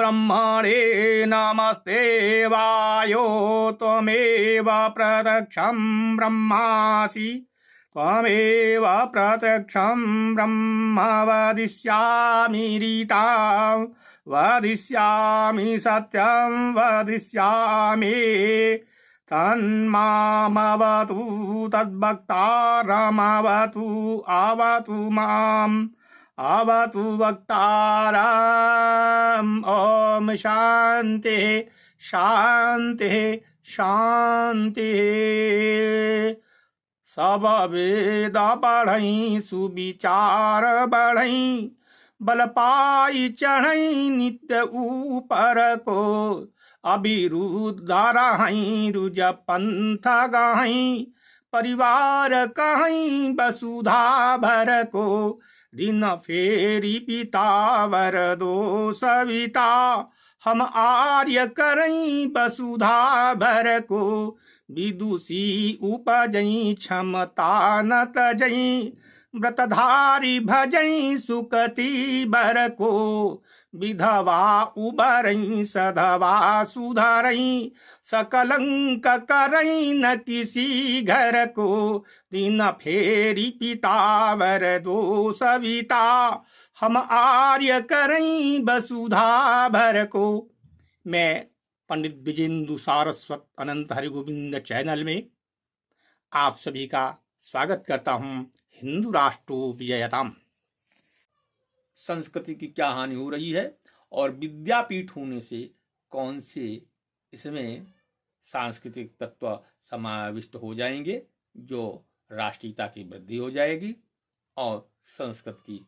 ब्रह्मणे नमस्ते वायो त्वमेव प्रत्यक्षं ब्रह्मासि त्वमेव प्रत्यक्षं ब्रह्म वदिष्यामि रीतां वदिष्यामि सत्यं वदिष्यामि तन्मामवतु तद्भक्तारमवतु अवतु माम् अवतु वक्तारम्। ॐ शान्तिः शान्तिः शान्तिः। सब वेद पढ़ई सुविचार बढ़ई बल पाई चढ़ई नित्य ऊपर को अभिरुद्ध रहई रुज पंथ गहई परिवार कहीं वसुधा भर को दिन फेरी पिता वर दो सविता हम आर्य करई वसुधा भर को विदुषी उपजई क्षमता न तजई व्रतधारी भजई सुकति बर को विधवा उबरई सधवा सुधरई सकलंक करई न किसी घर को दिन फेरी पितावर दो सविता हम आर्य करई वसुधा भर को। मैं पंडित विजेंदु सारस्वत अनंत हरिगोविंद चैनल में आप सभी का स्वागत करता हूं। हिंदू राष्ट्रो विजयताम। संस्कृति की क्या हानि हो रही है और विद्यापीठ होने से कौन से इसमें सांस्कृतिक तत्व समाविष्ट हो जाएंगे जो राष्ट्रीयता की वृद्धि हो जाएगी और संस्कृत की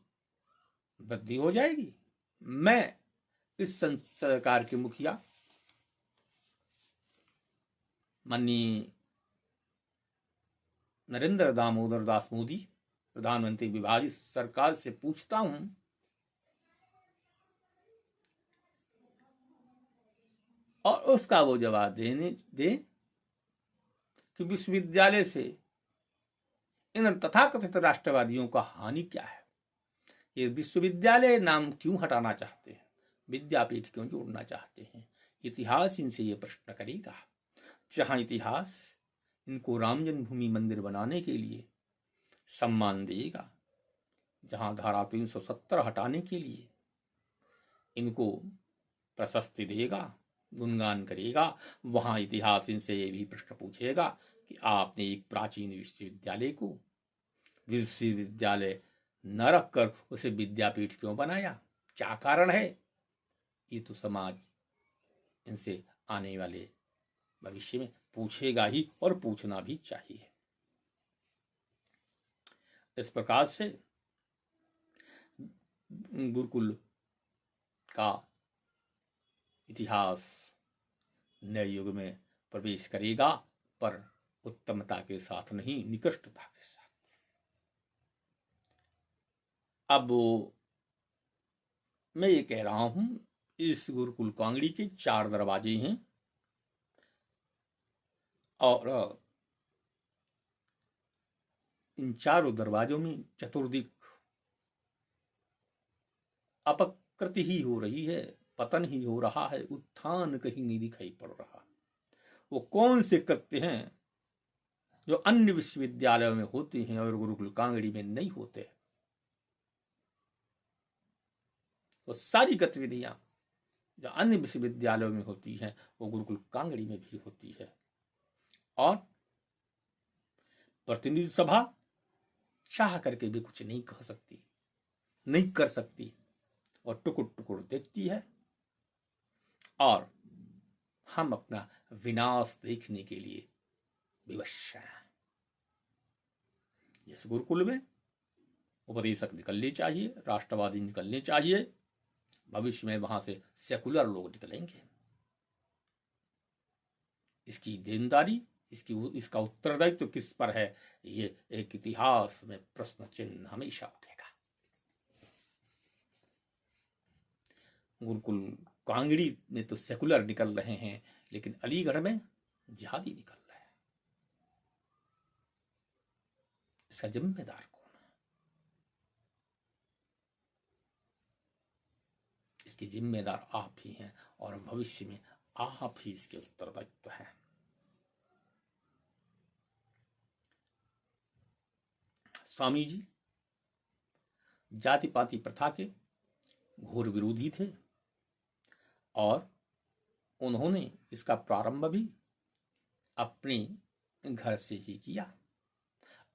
वृद्धि हो जाएगी। मैं इस सरकार के मुखिया माननीय नरेंद्र दामोदर दास मोदी प्रधानमंत्री विभाजित सरकार से पूछता हूं और उसका वो जवाब दे कि विश्वविद्यालय से इन तथाकथित राष्ट्रवादियों का हानि क्या है। ये विश्वविद्यालय नाम क्यों हटाना चाहते हैं, विद्यापीठ क्यों जोड़ना चाहते हैं। इतिहास इनसे ये प्रश्न करेगा। जहां इतिहास इनको राम जन्मभूमि मंदिर बनाने के लिए सम्मान देगा, जहां धारा 370 हटाने के लिए इनको प्रशस्ति देगा, गुणगान करेगा, वहां इतिहास इनसे ये भी प्रश्न पूछेगा कि आपने एक प्राचीन विश्वविद्यालय को विश्वविद्यालय न रखकर उसे विद्यापीठ क्यों बनाया, क्या कारण है। ये तो समाज इनसे आने वाले भविष्य में पूछेगा ही और पूछना भी चाहिए। इस प्रकार से गुरुकुल का इतिहास नए युग में प्रवेश करेगा, पर उत्तमता के साथ नहीं, निकृष्टता के साथ। अब मैं ये कह रहा हूं, इस गुरुकुल कांगड़ी के 4 दरवाजे हैं और इन 4 दरवाजों में चतुर्दिक अपकृति ही हो रही है, पतन ही हो रहा है, उत्थान कहीं नहीं दिखाई पड़ रहा। वो कौन से कृत्य हैं जो अन्य विश्वविद्यालयों में होते हैं और गुरुकुल कांगड़ी में नहीं होते। वो सारी गतिविधियां जो अन्य विश्वविद्यालयों में होती हैं वो गुरुकुल कांगड़ी में भी होती है। और प्रतिनिधि सभा चाह करके भी कुछ नहीं कह सकती, नहीं कर सकती, और टुकुर टुकुर देखती है और हम अपना विनाश देखने के लिए विवश हैं। इस गुरुकुल में उपदेशक निकलने चाहिए, राष्ट्रवादी निकलने चाहिए, भविष्य में वहां से सेकुलर लोग निकलेंगे। इसकी देनदारी, इसका उत्तरदायित्व तो किस पर है, ये एक इतिहास में प्रश्न चिन्ह हमेशा उठेगा। गुरुकुल कांगड़ी में तो सेकुलर निकल रहे हैं, लेकिन अलीगढ़ में जिहादी निकल रहे हैं। इसका जिम्मेदार कौन है? इसके जिम्मेदार आप ही हैं और भविष्य में आप ही इसके उत्तरदायित्व हैं। स्वामी जी जाति पाति प्रथा के घोर विरोधी थे और उन्होंने इसका प्रारंभ भी अपने घर से ही किया।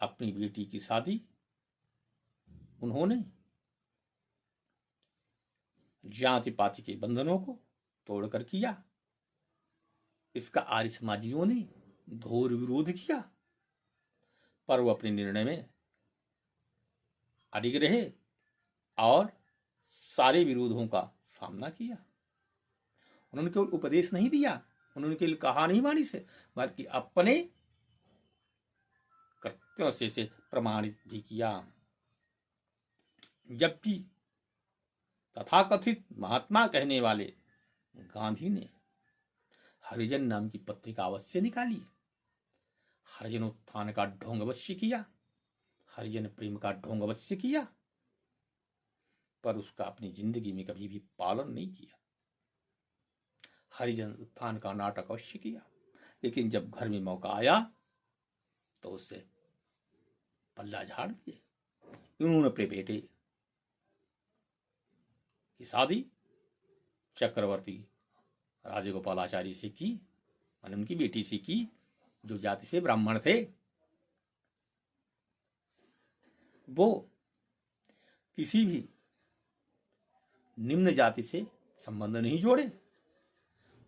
अपनी बेटी की शादी उन्होंने जाति पाति के बंधनों को तोड़कर किया। इसका आर्य समाजियों ने घोर विरोध किया, पर वो अपने निर्णय में अडिग रहे और सारे विरोधों का सामना किया। उन्होंने केवल उपदेश नहीं दिया, उन्होंने केवल कहा नहीं वाणी से, बल्कि अपने कृत्यों से इसे प्रमाणित भी किया। जबकि तथाकथित महात्मा कहने वाले गांधी ने हरिजन नाम की पत्रिका अवश्य निकाली, हरिजन उत्थान का ढोंग अवश्य किया, हरिजन प्रेम का ढोंग अवश्य किया, पर उसका अपनी जिंदगी में कभी भी पालन नहीं किया। हरिजन उत्थान का नाटक अवश्य किया, लेकिन जब घर में मौका आया तो उसे पल्ला झाड़ दिए। उन्होंने अपने बेटे की शादी चक्रवर्ती राजगोपालाचारी से की, मैंने उनकी बेटी से की, जो जाति से ब्राह्मण थे। वो किसी भी निम्न जाति से संबंध नहीं जोड़े,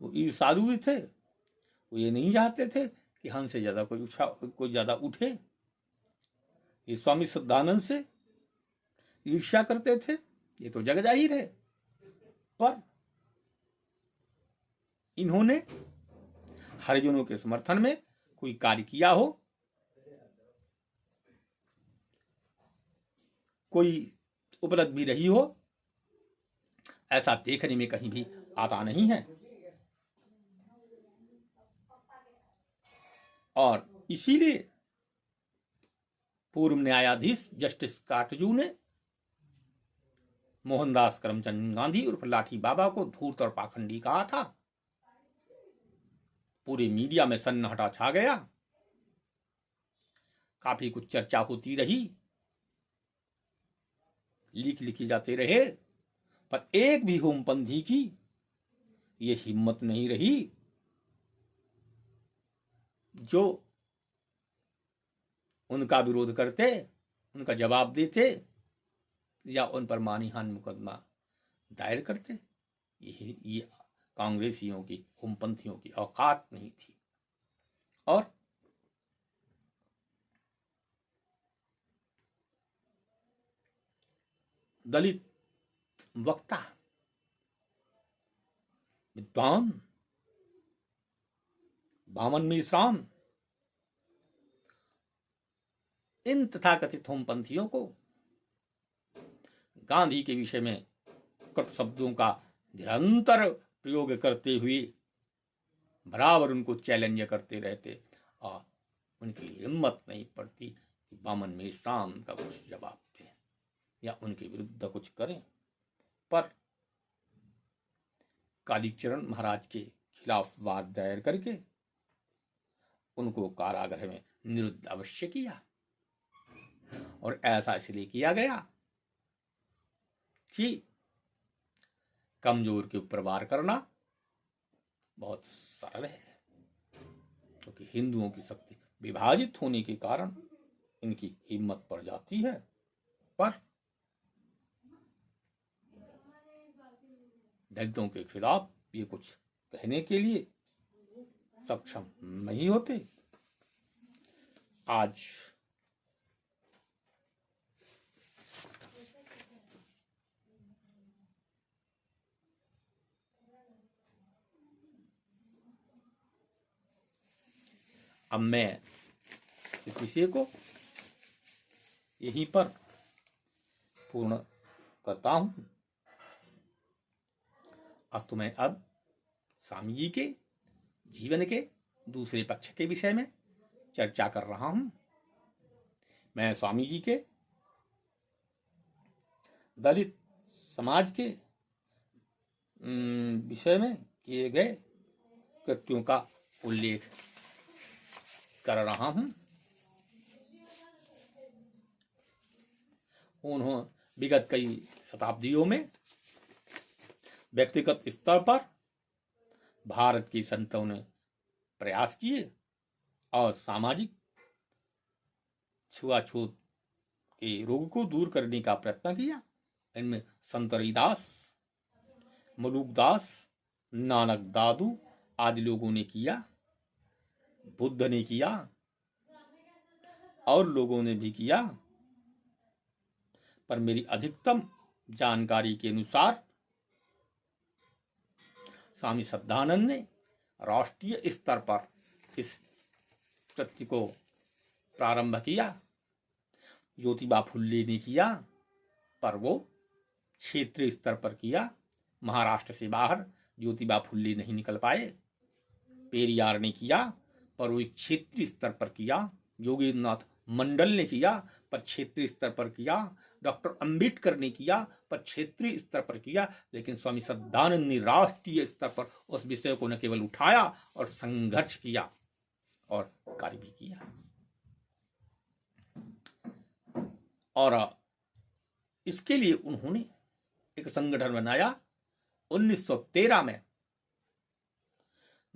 वो ईर्ष्यालु भी थे। वो ये नहीं चाहते थे कि हमसे ज्यादा कोई ज्यादा उठे। ये स्वामी शुद्धानंद से ईर्ष्या करते थे, ये तो जग जाहिर है, पर इन्होंने हरिजनों के समर्थन में कोई कार्य किया हो, कोई उपलब्धि रही हो, ऐसा देखने में कहीं भी आता नहीं है। और इसीलिए पूर्व न्यायाधीश जस्टिस काटजू ने मोहनदास करमचंद गांधी उर्फ लाठी बाबा को धूर्त और पाखंडी कहा था। पूरे मीडिया में सन्नाटा छा गया, काफी कुछ चर्चा होती रही, लीक लिखे जाते रहे, पर एक भी होमपंथी की ये हिम्मत नहीं रही जो उनका विरोध करते, उनका जवाब देते या उन पर मानहानि मुकदमा दायर करते। ये कांग्रेसियों की, होमपंथियों की औकात नहीं थी। और दलित वक्ता, विद्वान बामन मिश्राम, इन तथाकथित होमपंथियों को गांधी के विषय में कट शब्दों का निरंतर प्रयोग करते हुए बराबर उनको चैलेंज करते रहते और उनकी हिम्मत नहीं पड़ती कि बामन मिश्राम का कुछ जवाब दें या उनके विरुद्ध कुछ करें। पर कालीचरण महाराज के खिलाफ वाद दायर करके उनको कारागृह में निरुद्ध अवश्य किया, और ऐसा इसलिए किया गया कि कमजोर के ऊपर वार करना बहुत सरल है, क्योंकि हिंदुओं की शक्ति विभाजित होने के कारण इनकी हिम्मत पड़ जाती है, पर दलितों के खिलाफ ये कुछ कहने के लिए सक्षम नहीं होते। आज अब मैं इस विषय को यहीं पर पूर्ण करता हूं। आज तो मैं अब स्वामी जी के जीवन के दूसरे पक्ष के विषय में चर्चा कर रहा हूं। मैं स्वामी जी के दलित समाज के विषय में किए गए कृत्यों का उल्लेख कर रहा हूं। उन्होंने विगत कई शताब्दियों में व्यक्तिगत स्तर पर भारत के संतों ने प्रयास किए और सामाजिक छुआछूत के रोग को दूर करने का प्रयत्न किया। इनमें संत रविदास, मलूकदास, नानक दादू आदि लोगों ने किया, बुद्ध ने किया और लोगों ने भी किया। पर मेरी अधिकतम जानकारी के अनुसार स्वामी श्रद्धानंद ने राष्ट्रीय स्तर पर इस कृत्य को प्रारंभ किया। ज्योतिबा फुल्ले ने किया पर वो क्षेत्रीय स्तर पर किया। महाराष्ट्र से बाहर ज्योतिबा फुल्ले नहीं निकल पाए। पेरियार ने किया पर वो एक क्षेत्रीय स्तर पर किया। योगेंद्रनाथ मंडल ने किया पर क्षेत्रीय स्तर पर किया। डॉक्टर अंबेडकर ने किया पर क्षेत्रीय स्तर पर किया। लेकिन स्वामी श्रद्धानंद ने राष्ट्रीय स्तर पर उस विषय को न केवल उठाया और संघर्ष किया और कार्य भी किया। और इसके लिए उन्होंने एक संगठन बनाया। 1913 में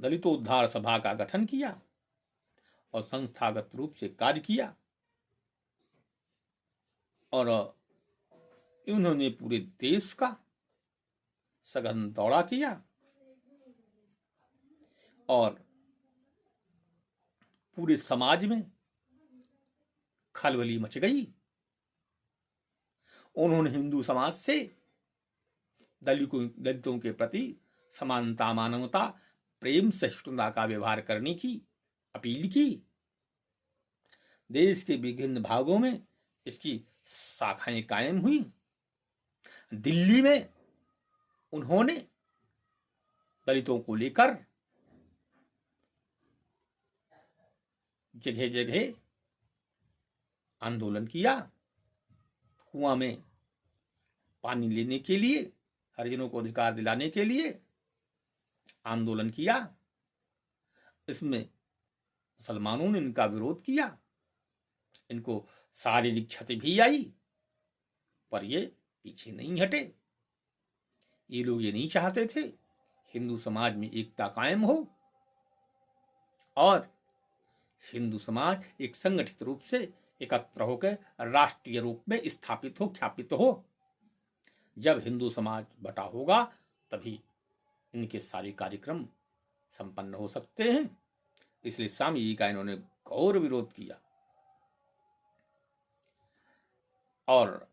दलितोद्धार सभा का गठन किया और संस्थागत रूप से कार्य किया। और उन्होंने पूरे देश का सघन दौरा किया और पूरे समाज में खलबली मच गई। उन्होंने हिंदू समाज से दलितों के प्रति समानता, मानवता, प्रेम, सहिष्णुता का व्यवहार करने की अपील की। देश के विभिन्न भागों में इसकी शाखाएं कायम हुई। दिल्ली में उन्होंने दलितों को लेकर जगह जगह आंदोलन किया। कुआं में पानी लेने के लिए, हरिजनों को अधिकार दिलाने के लिए आंदोलन किया। इसमें मुसलमानों ने इनका विरोध किया। इनको शारीरिक क्षति भी आई पर ये पीछे नहीं हटे। ये लोग ये नहीं चाहते थे हिंदू समाज में एकता कायम हो और हिंदू समाज एक संगठित रूप से एकत्र होकर राष्ट्रीय रूप में स्थापित हो, ख्यापित हो। जब हिंदू समाज बटा होगा तभी इनके सारे कार्यक्रम संपन्न हो सकते हैं। इसलिए स्वामी जी का इन्होंने घोर विरोध किया। और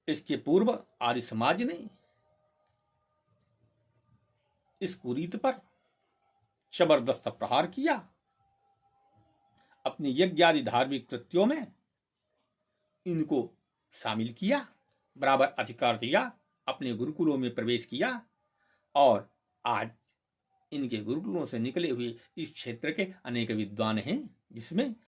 इसके पूर्व आर्य समाज ने इस कुरीति पर जबरदस्त प्रहार किया। अपने यज्ञ आदि धार्मिक कृत्यों में इनको शामिल किया, बराबर अधिकार दिया, अपने गुरुकुलों में प्रवेश किया। और आज इनके गुरुकुलों से निकले हुए इस क्षेत्र के अनेक विद्वान हैं, जिसमें